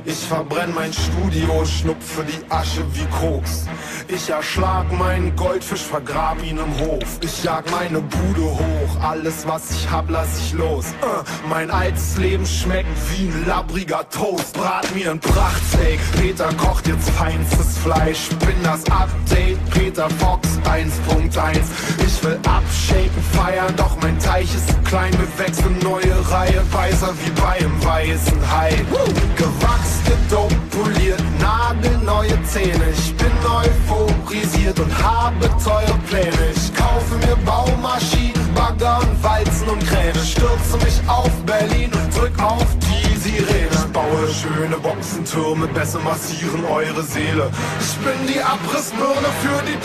Ich verbrenn mein Studio, schnupfe die Asche wie Koks. Ich erschlag meinen Goldfisch, vergrab ihn im Hof. Ich jag meine Bude hoch, alles was ich hab, lass ich los. Mein altes Leben schmeckt wie ein labbriger Toast. Brat mir ein Prachtsteak, Peter kocht jetzt feinstes Fleisch. Bin das Update, Peter Fox 1.1. Ich will abshaken, feiern, doch mein Teich ist zu klein. Wir wechseln neue Reihe, weißer wie bei einem weißen Hai. Gewachs, gedopt, poliert, nagelneue Zähne. Ich bin euphorisiert und habe teure Pläne. Ich kaufe mir Baumaschinen, Bagger und Walzen und Kräne. Stürze mich auf Berlin und drück auf die Sirene. Ich baue schöne Boxentürme, besser massieren eure Seele. Ich bin die Abrissbirne für die